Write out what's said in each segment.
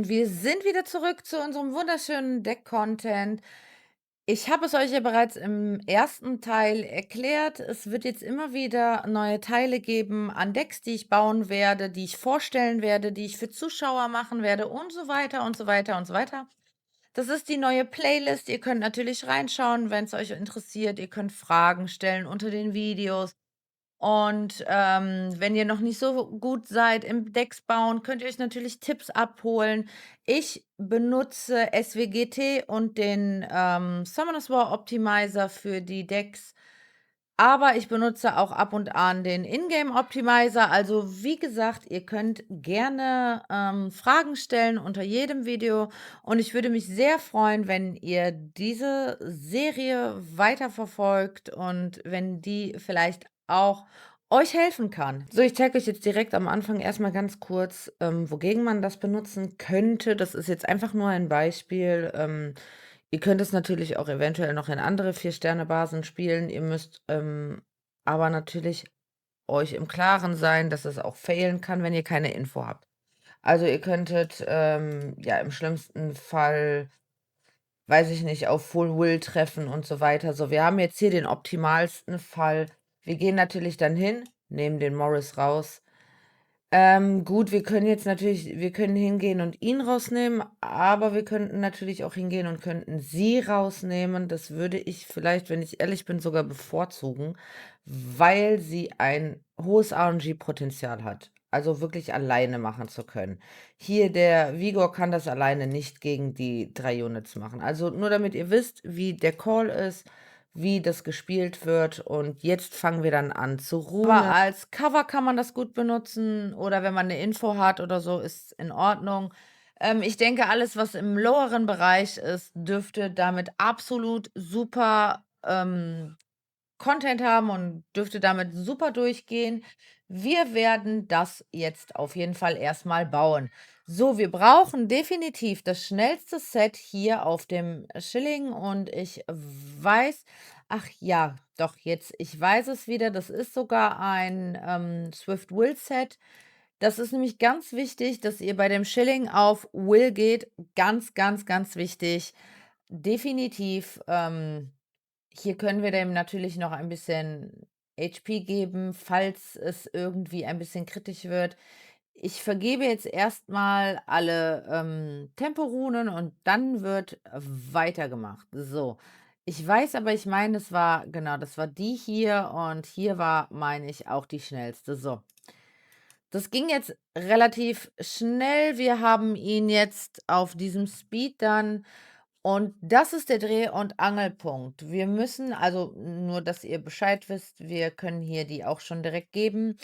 und wir sind wieder zurück zu unserem wunderschönen Deck-Content. Ich habe es euch ja bereits im ersten Teil erklärt. Es wird jetzt immer wieder neue Teile geben an Decks, die ich bauen werde, die ich vorstellen werde, die ich für Zuschauer machen werde und so weiter und so weiter und so weiter. Das ist die neue Playlist. Ihr könnt natürlich reinschauen, wenn es euch interessiert. Ihr könnt Fragen stellen unter den Videos. Und, wenn ihr noch nicht so gut seid im Decks bauen, könnt ihr euch natürlich Tipps abholen. Ich benutze SWGT und den, Summoners War Optimizer für die Decks, aber ich benutze auch ab und an den Ingame Optimizer. Also, wie gesagt, ihr könnt gerne, Fragen stellen unter jedem Video und ich würde mich sehr freuen, wenn ihr diese Serie weiterverfolgt und wenn die vielleicht auch euch helfen kann. So, ich zeige euch jetzt direkt am Anfang erstmal ganz kurz, wogegen man das benutzen könnte. Das ist jetzt einfach nur ein Beispiel. Ihr könnt es natürlich auch eventuell noch in andere 4-Sterne-Basen spielen. Ihr müsst, aber natürlich euch im Klaren sein, dass es auch failen kann, wenn ihr keine Info habt. Also, ihr könntet, ja, im schlimmsten Fall, weiß ich nicht, auf Full Will treffen und so weiter. So, wir haben jetzt hier den optimalsten Fall. Wir gehen natürlich dann hin, nehmen den Morris raus. Gut, wir können hingehen und ihn rausnehmen, aber wir könnten natürlich auch hingehen und könnten sie rausnehmen. Das würde ich vielleicht, wenn ich ehrlich bin, sogar bevorzugen, weil sie ein hohes RNG-Potenzial hat. Also wirklich alleine machen zu können. Hier, der Vigor kann das alleine nicht gegen die 3 Units machen. Also nur damit ihr wisst, wie der Call ist, wie das gespielt wird. Und jetzt fangen wir dann an zu runen. Aber als Cover kann man das gut benutzen oder wenn man eine Info hat oder so, ist in Ordnung. Ich denke, alles, was im loweren Bereich ist, dürfte damit absolut super, Content haben und dürfte damit super durchgehen. Wir werden das jetzt auf jeden Fall erstmal bauen. So, wir brauchen definitiv das schnellste Set hier auf dem Schilling und ich weiß, ach ja, doch jetzt, ich weiß es wieder, das ist sogar ein, Swift Will Set. Das ist nämlich ganz wichtig, dass ihr bei dem Schilling auf Will geht. Ganz, ganz, ganz wichtig. Definitiv, hier können wir dem natürlich noch ein bisschen HP geben, falls es irgendwie ein bisschen kritisch wird. Ich vergebe jetzt erstmal alle, Temporunen und dann wird weitergemacht. So. Ich weiß aber, ich meine, es war genau, das war die hier und hier war, meine ich, auch die schnellste. So. Das ging jetzt relativ schnell. Wir haben ihn jetzt auf diesem Speed dann und das ist der Dreh und Angelpunkt. Wir müssen also nur, dass ihr Bescheid wisst, wir können hier die auch schon direkt geben.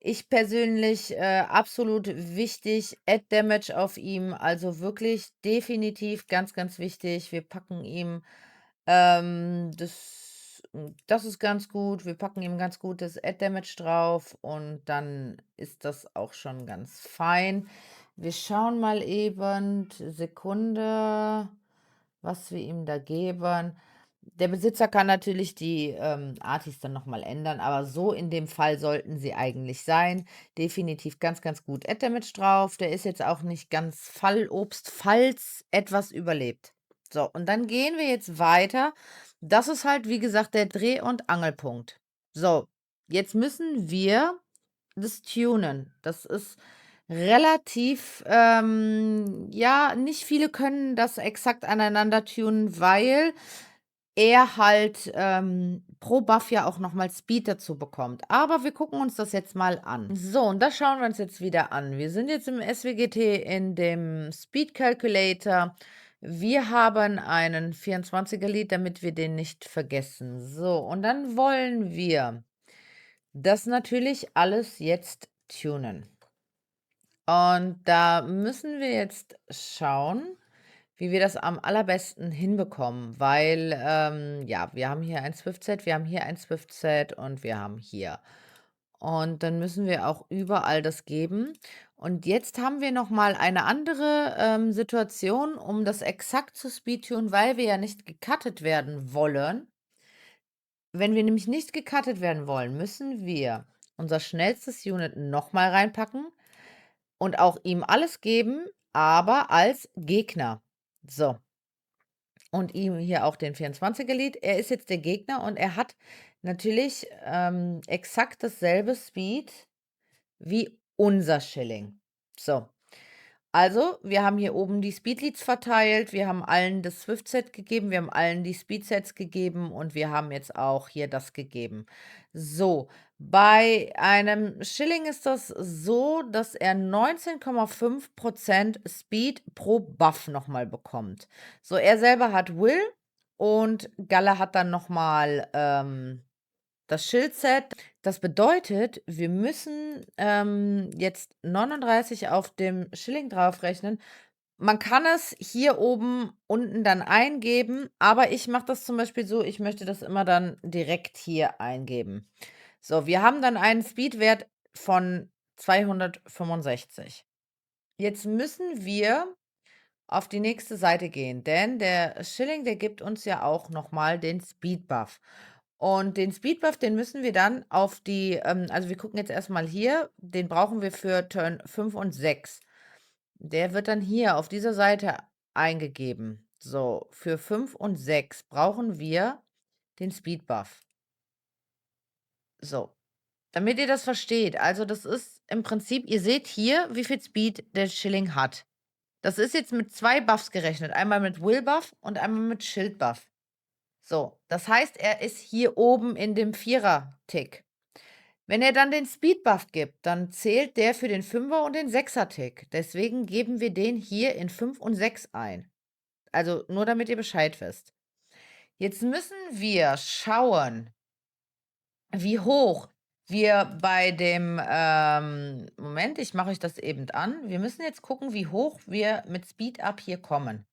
Ich persönlich, absolut wichtig, Add Damage auf ihm, also wirklich definitiv ganz, ganz wichtig. Wir packen ihm, das ist ganz gut. Wir packen ihm ganz gutes Add Damage drauf und dann ist das auch schon ganz fein. Wir schauen mal eben, Sekunde, was wir ihm da geben. Der Besitzer kann natürlich die, Artis dann noch mal ändern, aber so in dem Fall sollten sie eigentlich sein. Definitiv ganz, ganz gut Add Damage drauf. Der ist jetzt auch nicht ganz Fallobst, falls etwas überlebt. So, und dann gehen wir jetzt weiter. Das ist halt, wie gesagt, der Dreh und Angelpunkt. So, jetzt müssen wir das tunen. Das ist relativ, ja, nicht viele können das exakt aneinander tunen, weil er halt, pro Buff ja auch noch mal Speed dazu bekommt. Aber wir gucken uns das jetzt mal an. So, und das schauen wir uns jetzt wieder an. Wir sind jetzt im SWGT in dem Speed Calculator. Wir haben einen 24er Lead, damit wir den nicht vergessen. So, und dann wollen wir das natürlich alles jetzt tunen. Und da müssen wir jetzt schauen, wie wir das am allerbesten hinbekommen, weil, ja, wir haben hier ein Swift-Set, wir haben hier ein Swift-Set und wir haben hier. Und dann müssen wir auch überall das geben. Und jetzt haben wir noch mal eine andere, Situation, um das exakt zu speedtunen, weil wir ja nicht gecuttet werden wollen. Wenn wir nämlich nicht gecuttet werden wollen, müssen wir unser schnellstes Unit noch mal reinpacken und auch ihm alles geben, aber als Gegner. So, und ihm hier auch den 24er Lead. Er ist jetzt der Gegner und er hat natürlich, exakt dasselbe Speed wie unser Schilling. So. Also, wir haben hier oben die Speedleads verteilt, wir haben allen das Swift-Set gegeben, wir haben allen die Speed-Sets gegeben und wir haben jetzt auch hier das gegeben. So, bei einem Schilling ist das so, dass er 19,5% Speed pro Buff noch mal bekommt. So, er selber hat Will und Galle hat dann noch mal, das Schildset. Das bedeutet, wir müssen, jetzt 39 auf dem Schilling draufrechnen. Man kann es hier oben unten dann eingeben, aber ich mache das zum Beispiel so, ich möchte das immer dann direkt hier eingeben. So, wir haben dann einen Speedwert von 265. Jetzt müssen wir auf die nächste Seite gehen, denn der Schilling, der gibt uns ja auch noch mal den Speed Buff. Und den Speed Buff, den müssen wir dann auf die also, wir gucken jetzt erst mal hier, den brauchen wir für Turn 5 und 6. Der wird dann hier auf dieser Seite eingegeben. So, für 5 und 6 brauchen wir den Speed Buff. So, damit ihr das versteht. Also, das ist im Prinzip ihr seht hier, wie viel Speed der Schilling hat. Das ist jetzt mit 2 Buffs gerechnet, einmal mit Will Buff und einmal mit Schild Buff. So, das heißt, er ist hier oben in dem Vierer-Tick. Wenn er dann den Speed Buff gibt, dann zählt der für den Fünfer und den Sechser-Tick. Deswegen geben wir den hier in 5 und 6 ein. Also, nur damit ihr Bescheid wisst. Jetzt müssen wir schauen, wie hoch wir bei dem, Moment, ich mache euch das eben an. Wir müssen jetzt gucken, wie hoch wir mit Speed Up hier kommen.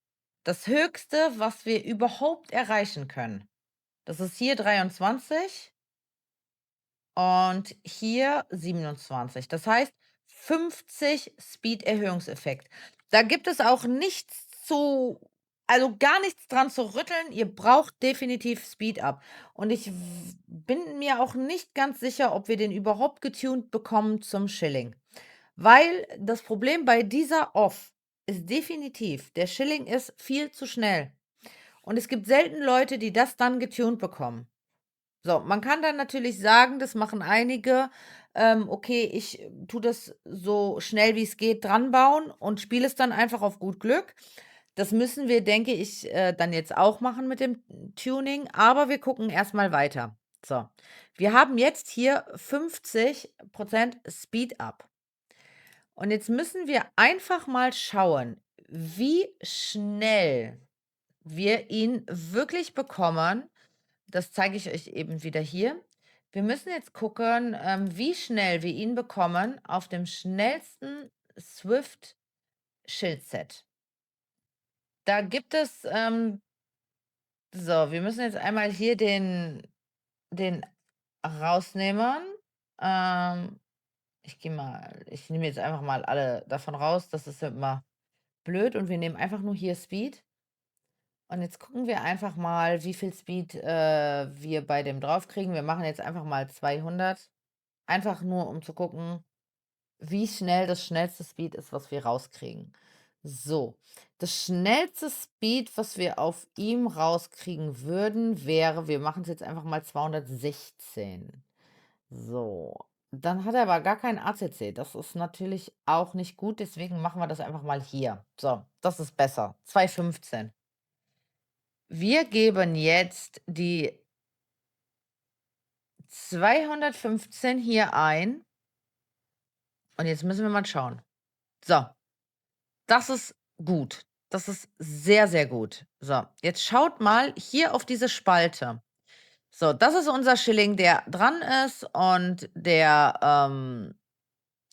Das Höchste, was wir überhaupt erreichen können, das ist hier 23 und hier 27. Das heißt 50 Speed-Erhöhungseffekt. Da gibt es auch nichts zu also gar nichts dran zu rütteln. Ihr braucht definitiv Speed Up. Und ich bin mir auch nicht ganz sicher, ob wir den überhaupt getuned bekommen zum Schilling. Weil das Problem bei dieser Off ist definitiv, der Schilling ist viel zu schnell. Und es gibt selten Leute, die das dann getuned bekommen. So, man kann dann natürlich sagen, das machen einige, okay, ich tue das so schnell wie es geht dran bauen und spiele es dann einfach auf gut Glück. Das müssen wir, denke ich, dann jetzt auch machen mit dem Tuning, aber wir gucken erst mal weiter. So, wir haben jetzt hier 50% Speed Up. Und jetzt müssen wir einfach mal schauen, wie schnell wir ihn wirklich bekommen. Das zeige ich euch eben wieder hier. Wir müssen jetzt gucken, wie schnell wir ihn bekommen auf dem schnellsten Swift Schildset. Da gibt es, so, wir müssen jetzt einmal hier den rausnehmen. Ähm, ich nehme jetzt einfach mal alle davon raus, das ist ja immer blöd und wir nehmen einfach nur hier Speed. Und jetzt gucken wir einfach mal, wie viel Speed, wir bei dem draufkriegen. Wir machen jetzt einfach mal 200, einfach nur, um zu gucken, wie schnell das schnellste Speed ist, was wir rauskriegen. So, das schnellste Speed, was wir auf ihm rauskriegen würden, wäre wir machen es jetzt einfach mal 216. So, dann hat er aber gar keinen ACC. Das ist natürlich auch nicht gut, deswegen machen wir das einfach mal hier. So, das ist besser. 215. Wir geben jetzt die 215 hier ein und jetzt müssen wir mal schauen. So, das ist gut. Das ist sehr, sehr gut. So, jetzt schaut mal hier auf diese Spalte. So, das ist unser Schilling, der dran ist und der,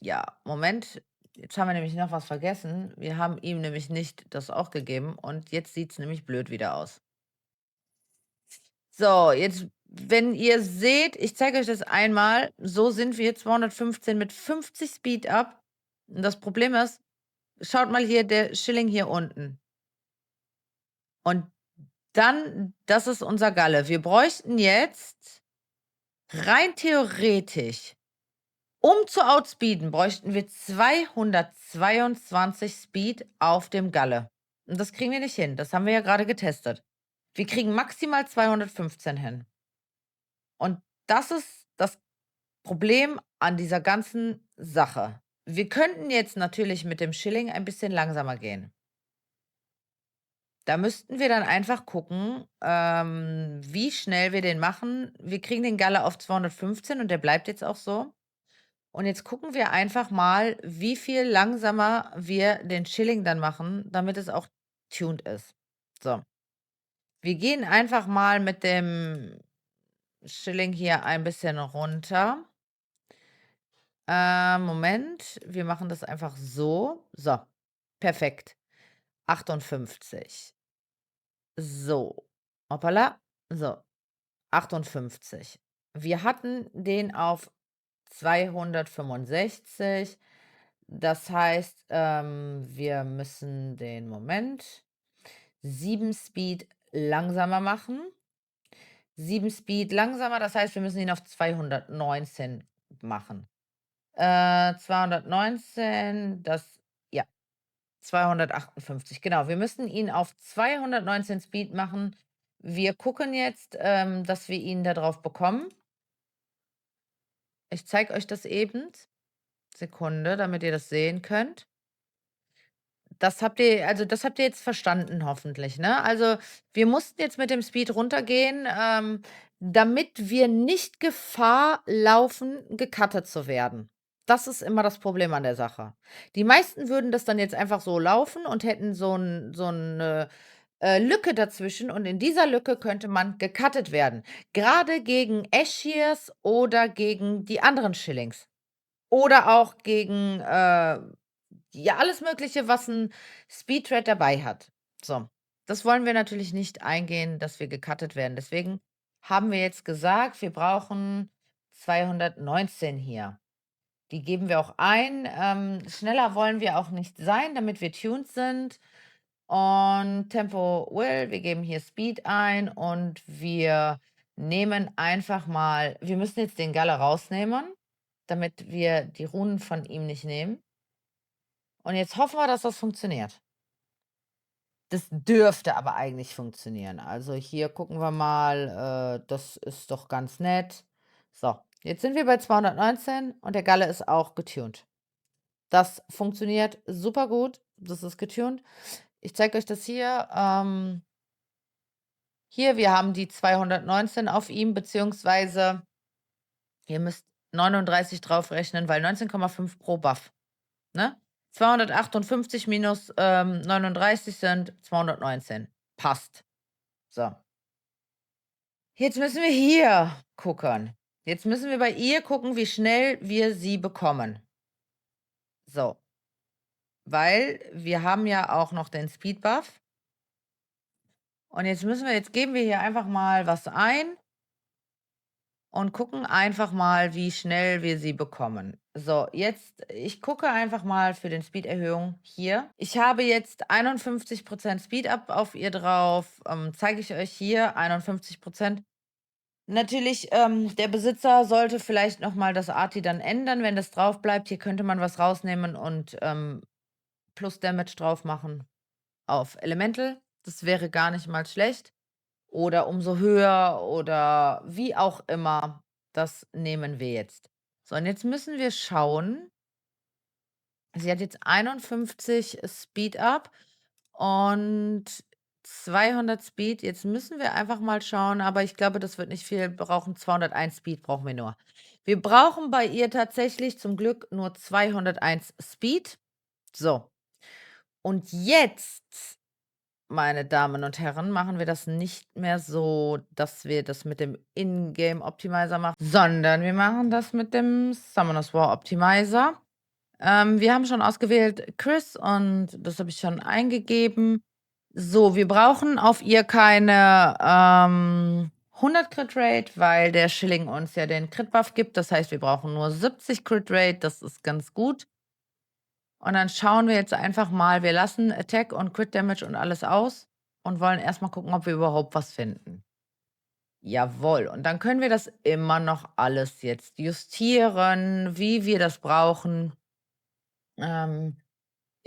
ja, Moment, jetzt haben wir nämlich noch was vergessen. Wir haben ihm nämlich nicht das auch gegeben und jetzt sieht es nämlich blöd wieder aus. So, jetzt, wenn ihr seht, ich zeige euch das einmal, so sind wir 215 mit 50 Speed Up. Und das Problem ist, schaut mal hier, der Schilling hier unten. Und dann, das ist unser Galle. Wir bräuchten jetzt rein theoretisch zu outspeeden, bräuchten wir 222 Speed auf dem Galle. Und das kriegen wir nicht hin. Das haben wir ja gerade getestet. Wir kriegen maximal 215 hin. Und das ist das Problem an dieser ganzen Sache. Wir könnten jetzt natürlich mit dem Schilling ein bisschen langsamer gehen. Da müssten wir dann einfach gucken, wie schnell wir den machen. Wir kriegen den Galle auf 215 und der bleibt jetzt auch so. Und jetzt gucken wir einfach mal, wie viel langsamer wir den Schilling dann machen, damit es auch tuned ist. So, wir gehen einfach mal mit dem Schilling hier ein bisschen runter. Moment, wir machen das einfach so. So, perfekt. 58. So, hoppala. So, 58. Wir hatten den auf 265. Das heißt, wir müssen den Moment 7 Speed langsamer machen. 7 Speed langsamer, das heißt, wir müssen ihn auf 219 machen. 219, ja, 258, genau. Wir müssen ihn auf 219 Speed machen. Wir gucken jetzt, dass wir ihn da drauf bekommen. Ich zeige euch das eben. Sekunde, damit ihr das sehen könnt. Das habt ihr jetzt verstanden hoffentlich, ne? Also, wir mussten jetzt mit dem Speed runtergehen, damit wir nicht Gefahr laufen, gecuttet zu werden. Das ist immer das Problem an der Sache. Die meisten würden das dann jetzt einfach so laufen und hätten so 'ne, Lücke dazwischen und in dieser Lücke könnte man gecuttet werden. Grade gegen Ashiers oder gegen die anderen Shillings oder auch gegen, ja, alles Mögliche, was 'n Speedtrade dabei hat. So, das wollen wir natürlich nicht eingehen, dass wir gecuttet werden. Deswegen haben wir jetzt gesagt, wir brauchen 219 hier. Die geben wir auch ein. Schneller wollen wir auch nicht sein, damit wir tuned sind. Und Tempo Will, wir geben hier Speed ein und wir nehmen einfach mal wir müssen jetzt den Galle rausnehmen, damit wir die Runen von ihm nicht nehmen. Und jetzt hoffen wir, dass das funktioniert. Das dürfte aber eigentlich funktionieren. Also, hier gucken wir mal, das ist doch ganz nett. So, jetzt sind wir bei 219 und der Galle ist auch getuned. Das funktioniert super gut. Das ist getuned. Ich zeige euch das hier. Hier, wir haben die 219 auf ihm, beziehungsweise ihr müsst 39 draufrechnen, weil 19,5 pro Buff, ne? 258 minus, 39 sind 219. Passt. So. Jetzt müssen wir hier gucken. Jetzt müssen wir bei ihr gucken, wie schnell wir sie bekommen. So, weil wir haben ja auch noch den Speed Buff. Und jetzt geben wir hier einfach mal was ein und gucken einfach mal, wie schnell wir sie bekommen. So, jetzt ich gucke einfach mal für den Speed-Erhöhung hier. Ich habe jetzt 51% Speed-Up auf ihr drauf, zeige ich euch hier, 51%. Natürlich, der Besitzer sollte vielleicht noch mal das Arti dann ändern, wenn das drauf bleibt. Hier könnte man was rausnehmen und, Plus Damage drauf machen auf Elemental. Das wäre gar nicht mal schlecht. Oder umso höher oder wie auch immer. Das nehmen wir jetzt. So, und jetzt müssen wir schauen. Sie hat jetzt 51 Speed Up und 200 Speed. Jetzt müssen wir einfach mal schauen, aber ich glaube, das wird nicht viel. Wir brauchen 201 Speed brauchen wir nur. Wir brauchen bei ihr tatsächlich zum Glück nur 201 Speed. So, und jetzt, meine Damen und Herren, machen wir das nicht mehr so, dass wir das mit dem In-Game Optimizer machen, sondern wir machen das mit dem Summoners War Optimizer. Wir haben schon ausgewählt Chris und das habe ich schon eingegeben. So, wir brauchen auf ihr keine, 100 Crit Rate, weil der Schilling uns ja den Crit Buff gibt. Das heißt, wir brauchen nur 70 Crit Rate, das ist ganz gut. Und dann schauen wir jetzt einfach mal, wir lassen Attack und Crit Damage und alles aus und wollen erst mal gucken, ob wir überhaupt was finden. Jawohl. Und dann können wir das immer noch alles jetzt justieren, wie wir das brauchen. Ähm,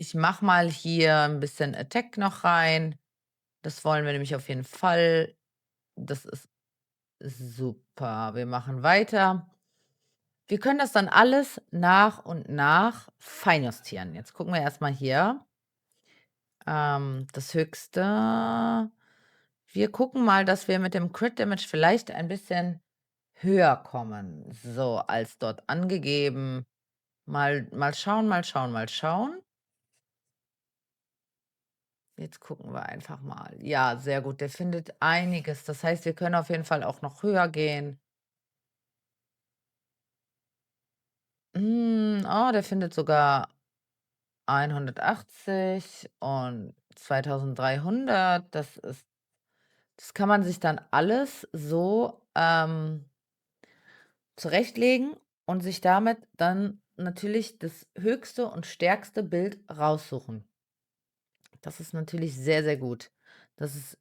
Ich mache mal hier ein bisschen Attack noch rein. Das wollen wir nämlich auf jeden Fall. Das ist super. Wir machen weiter. Wir können das dann alles nach und nach feinjustieren. Jetzt gucken wir erst mal hier. Das Höchste. Wir gucken mal, dass wir mit dem Crit Damage vielleicht ein bisschen höher kommen, so als dort angegeben. Mal schauen, mal schauen, mal schauen. Jetzt gucken wir einfach mal. Ja, sehr gut, der findet einiges. Das heißt, wir können auf jeden Fall auch noch höher gehen. Oh, der findet sogar 180 und 2.300. Das kann man sich dann alles so, zurechtlegen und sich damit dann natürlich das höchste und stärkste Bild raussuchen. Das ist natürlich sehr, sehr gut. Das ist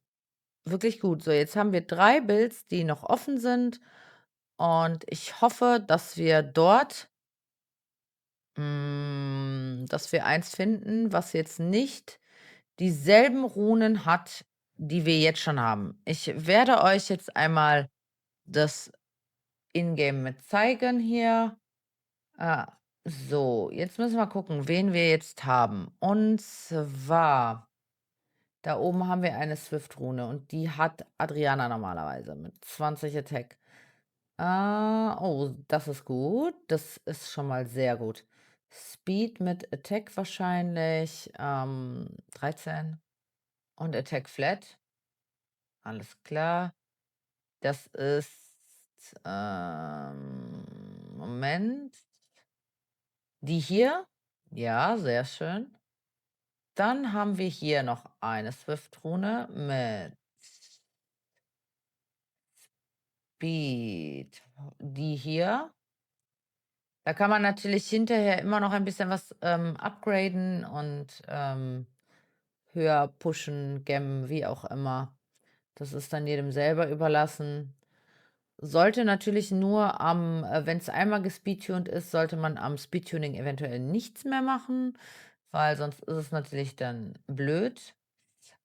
wirklich gut. So, jetzt haben wir 3 Builds, die noch offen sind und ich hoffe, dass wir dort dass wir eins finden, was jetzt nicht dieselben Runen hat, die wir jetzt schon haben. Ich werde euch jetzt einmal das Ingame mit zeigen hier. Ah, so, jetzt müssen wir gucken, wen wir jetzt haben. Und zwar, da oben haben wir eine Swift-Rune und die hat Adriana normalerweise mit 20 Attack. Oh, das ist gut. Das ist schon mal sehr gut. Speed mit Attack wahrscheinlich, 13 und Attack Flat. Alles klar. Das ist, Moment. Die hier? Ja, sehr schön. Dann haben wir hier noch eine Swift-Rune mit Speed. Die hier. Da kann man natürlich hinterher immer noch ein bisschen was, upgraden und, höher pushen, gemmen, wie auch immer. Das ist dann jedem selber überlassen. Sollte natürlich nur wenn es einmal gespeedtuned ist, sollte man am Speedtuning eventuell nichts mehr machen, weil sonst ist es natürlich dann blöd.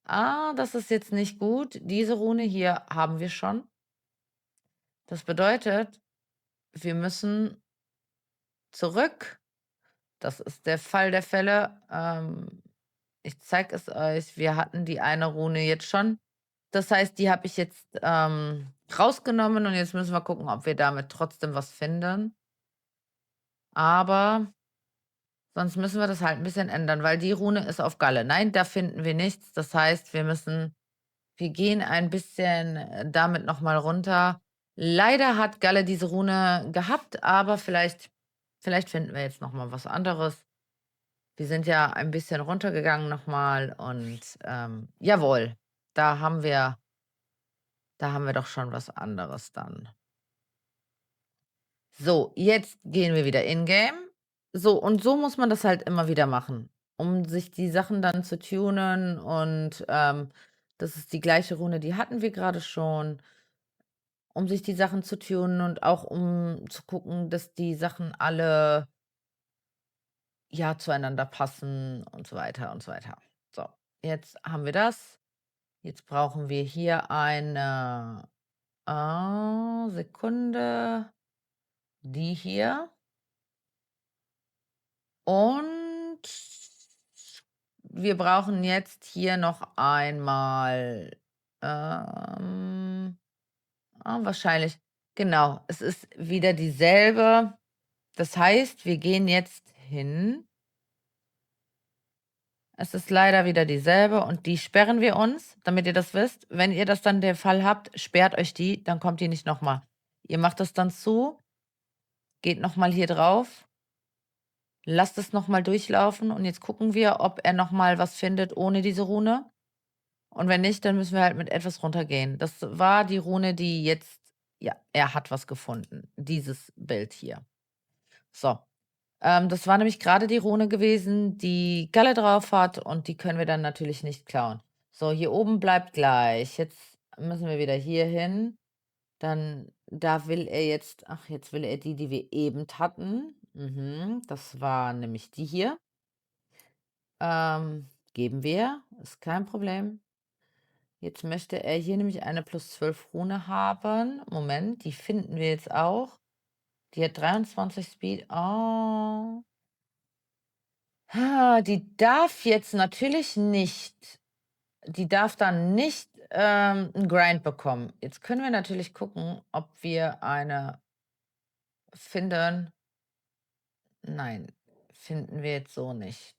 Das ist jetzt nicht gut. Diese Rune hier haben wir schon. Das bedeutet, wir müssen zurück. Das ist der Fall der Fälle. Ich zeige es euch. Wir hatten die eine Rune jetzt schon. Das heißt, die habe ich jetzt, rausgenommen und jetzt müssen wir gucken, ob wir damit trotzdem was finden. Aber sonst müssen wir das halt ein bisschen ändern, weil die Rune ist auf Galle. Nein, da finden wir nichts. Das heißt, wir gehen ein bisschen, damit noch mal runter. Leider hat Galle diese Rune gehabt, aber vielleicht finden wir jetzt noch mal was anderes. Wir sind ja ein bisschen runtergegangen noch mal und, jawohl, da haben wir da haben wir doch schon was anderes dann. So, jetzt gehen wir wieder in-game. So, und so muss man das halt immer wieder machen, um sich die Sachen dann zu tunen und, das ist die gleiche Rune, die hatten wir gerade schon, um sich die Sachen zu tunen und auch um zu gucken, dass die Sachen alle, ja, zueinander passen und so weiter und so weiter. So, jetzt haben wir das. Jetzt brauchen wir hier eine, Sekunde, die hier. Und wir brauchen jetzt hier noch einmal, ähm, wahrscheinlich genau, es ist wieder dieselbe. Das heißt, wir gehen jetzt hin. Es ist leider wieder dieselbe und die sperren wir uns, damit ihr das wisst. Wenn ihr das dann der Fall habt, sperrt euch die, dann kommt die nicht noch mal. Ihr macht das dann zu, geht noch mal hier drauf. Lasst es noch mal durchlaufen und jetzt gucken wir, ob er noch mal was findet ohne diese Rune. Und wenn nicht, dann müssen wir halt mit etwas runtergehen. Das war die Rune, die jetzt ja, er hat was gefunden, dieses Bild hier. So, das war nämlich gerade die Rune gewesen, die Galle drauf hat und die können wir dann natürlich nicht klauen. So, hier oben bleibt gleich. Jetzt müssen wir wieder hier hin. Da will er jetzt ach, jetzt will er die, die wir eben hatten. Das war nämlich die hier. Geben wir, ist kein Problem. Jetzt möchte er hier nämlich eine +12 Rune haben. Moment, die finden wir jetzt auch. Die hat 23 Speed. Oh. Die darf jetzt natürlich nicht die darf dann nicht, 'n Grind bekommen. Jetzt können wir natürlich gucken, ob wir eine finden. Nein, finden wir jetzt so nicht.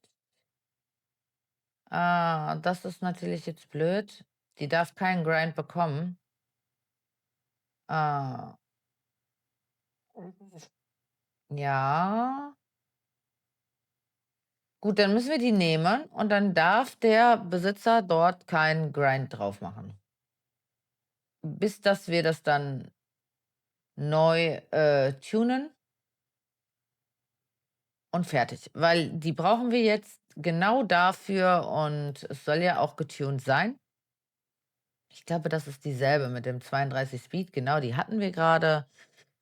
Das ist natürlich jetzt blöd. Die darf keinen Grind bekommen. Ah, ja. Gut, dann müssen wir die nehmen und dann darf der Besitzer dort keinen Grind drauf machen, bis dass wir das dann neu, tunen und fertig. Weil die brauchen wir jetzt genau dafür und es soll ja auch getuned sein. Ich glaube, das ist dieselbe mit dem 32 Speed, genau, die hatten wir gerade.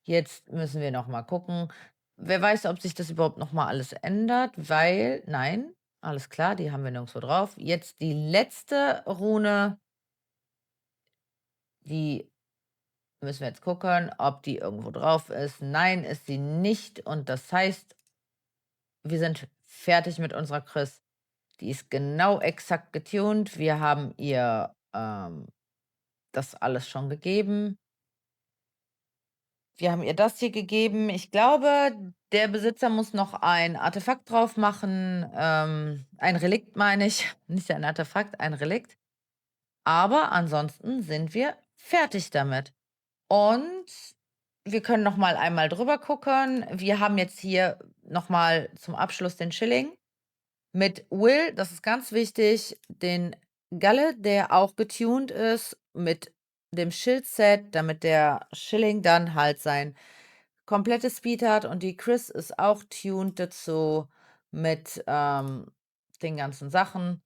Jetzt müssen wir noch mal gucken. Wer weiß, ob sich das überhaupt noch mal alles ändert, weil nein, alles klar, die haben wir nirgendswo drauf. Jetzt die letzte Rune, die müssen wir jetzt gucken, ob die irgendwo drauf ist. Nein, ist sie nicht und das heißt, wir sind fertig mit unserer Chris. Die ist genau exakt getuned. Wir haben ihr, das alles schon gegeben. Wir haben ihr das hier gegeben. Ich glaube, der Besitzer muss noch ein Artefakt drauf machen, ein Relikt meine ich, nicht ein Artefakt, ein Relikt. Aber ansonsten sind wir fertig damit. Und wir können noch mal einmal drüber gucken. Wir haben jetzt hier noch mal zum Abschluss den Schilling. Mit Will, das ist ganz wichtig, den Galle, der auch getuned ist, mit dem Schildset, damit der Schilling dann halt sein komplettes Speed hat und die Chris ist auch tuned dazu mit, den ganzen Sachen.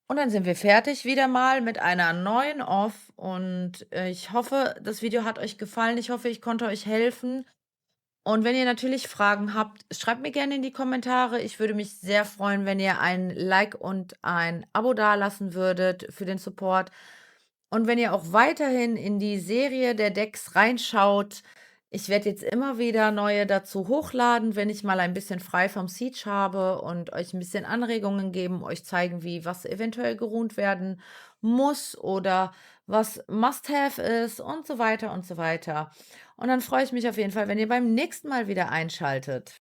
Und dann sind wir fertig wieder mal mit einer neuen Off und, ich hoffe, das Video hat euch gefallen. Ich hoffe, ich konnte euch helfen. Und wenn ihr natürlich Fragen habt, schreibt mir gerne in die Kommentare. Ich würde mich sehr freuen, wenn ihr ein Like und ein Abo dalassen würdet für den Support. Und wenn ihr auch weiterhin in die Serie der Decks reinschaut, ich werde jetzt immer wieder neue dazu hochladen, wenn ich mal ein bisschen frei vom Siege habe und euch ein bisschen Anregungen geben, euch zeigen, wie was eventuell gerunt werden muss oder was Must-have ist und so weiter und so weiter. Und dann freue ich mich auf jeden Fall, wenn ihr beim nächsten Mal wieder einschaltet.